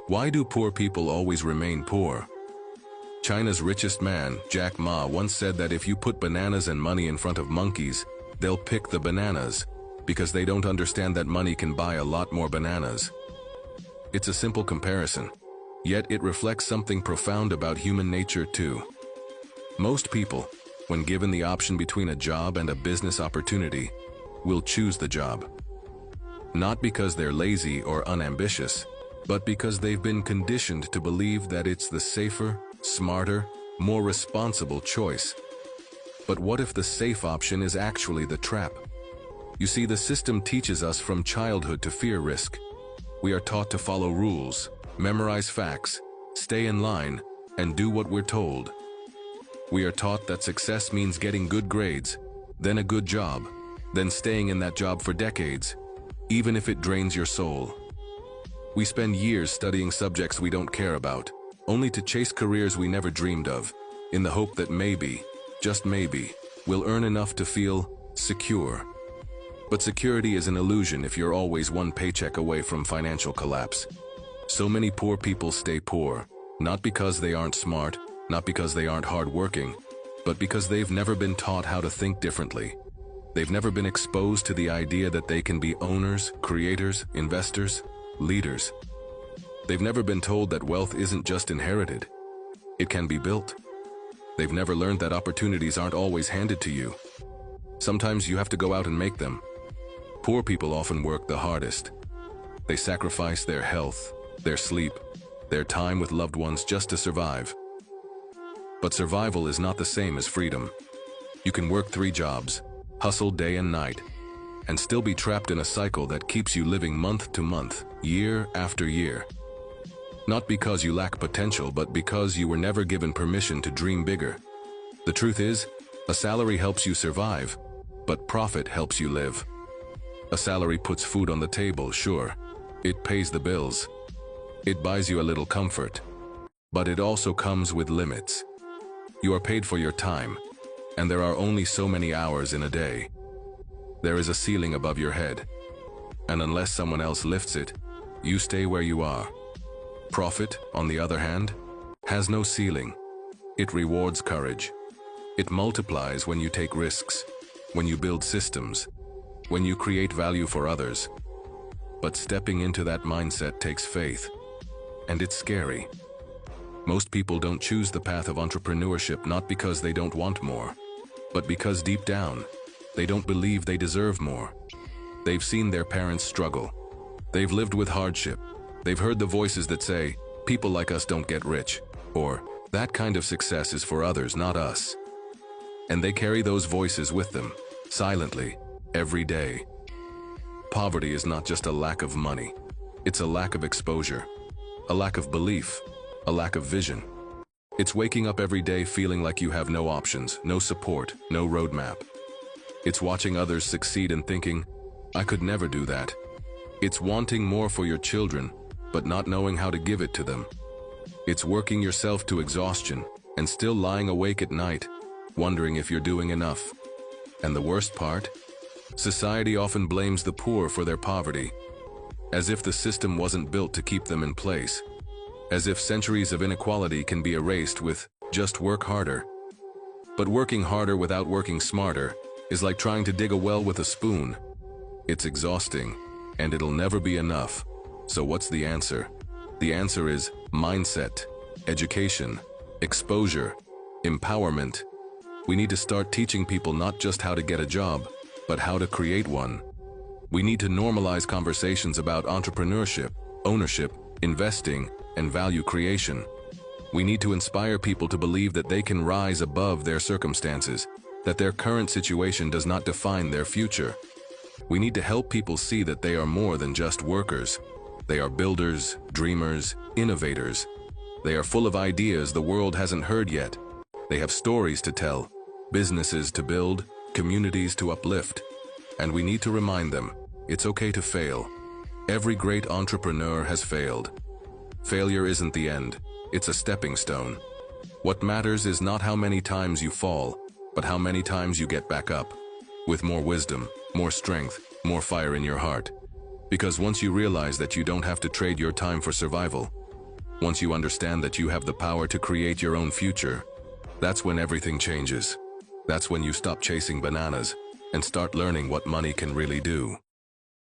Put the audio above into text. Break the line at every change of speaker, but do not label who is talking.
Why do poor people always remain poor? China's richest man, Jack Ma, once said that if you put bananas and money in front of monkeys, they'll pick the bananas, because they don't understand that money can buy a lot more bananas. It's a simple comparison, yet it reflects something profound about human nature too. Most people, when given the option between a job and a business opportunity, will choose the job. Not because they're lazy or unambitious, but because they've been conditioned to believe that it's the safer, smarter, more responsible choice. But what if the safe option is actually the trap? You see, the system teaches us from childhood to fear risk. We are taught to follow rules, memorize facts, stay in line, and do what we're told. We are taught that success means getting good grades, then a good job, then staying in that job for decades, even if it drains your soul. We spend years studying subjects we don't care about, only to chase careers we never dreamed of, in the hope that maybe, just maybe, we'll earn enough to feel secure. But security is an illusion if you're always one paycheck away from financial collapse. So many poor people stay poor, not because they aren't smart, not because they aren't hardworking, but because they've never been taught how to think differently. They've never been exposed to the idea that they can be owners, creators, investors, leaders. They've never been told that wealth isn't just inherited. It can be built. They've never learned that opportunities aren't always handed to you. Sometimes you have to go out and make them. Poor people often work the hardest. They sacrifice their health, their sleep, their time with loved ones just to survive. But survival is not the same as freedom. You can work 3 jobs, hustle day and night, and still be trapped in a cycle that keeps you living month to month, year after year. Not because you lack potential, but because you were never given permission to dream bigger. The truth is, a salary helps you survive, but profit helps you live. A salary puts food on the table, sure. It pays the bills. It buys you a little comfort. But it also comes with limits. You are paid for your time, and there are only so many hours in a day. There is a ceiling above your head, and unless someone else lifts it, you stay where you are. Profit, on the other hand, has no ceiling. It rewards courage. It multiplies when you take risks, when you build systems, when you create value for others. But stepping into that mindset takes faith, and it's scary. Most people don't choose the path of entrepreneurship not because they don't want more, but because deep down, they don't believe they deserve more. They've seen their parents struggle. They've lived with hardship. They've heard the voices that say, people like us don't get rich, or that kind of success is for others, not us. And they carry those voices with them, silently, every day. Poverty is not just a lack of money. It's a lack of exposure, a lack of belief, a lack of vision. It's waking up every day feeling like you have no options, no support, no roadmap. It's watching others succeed and thinking, I could never do that. It's wanting more for your children, but not knowing how to give it to them. It's working yourself to exhaustion and still lying awake at night, wondering if you're doing enough. And the worst part? Society often blames the poor for their poverty, as if the system wasn't built to keep them in place, as if centuries of inequality can be erased with just work harder. But working harder without working smarter is like trying to dig a well with a spoon. It's exhausting, and it'll never be enough. So what's the answer? The answer is mindset, education, exposure, empowerment. We need to start teaching people not just how to get a job, but how to create one. We need to normalize conversations about entrepreneurship, ownership, investing, and value creation. We need to inspire people to believe that they can rise above their circumstances, that their current situation does not define their future. We need to help people see that they are more than just workers. They are builders, dreamers, innovators. They are full of ideas the world hasn't heard yet. They have stories to tell, businesses to build, communities to uplift. And we need to remind them, it's okay to fail. Every great entrepreneur has failed. Failure isn't the end, it's a stepping stone. What matters is not how many times you fall, but how many times you get back up. With more wisdom, more strength, more fire in your heart. Because once you realize that you don't have to trade your time for survival, Once you understand that you have the power to create your own future, that's when everything changes. That's when you stop chasing bananas and start learning what money can really do.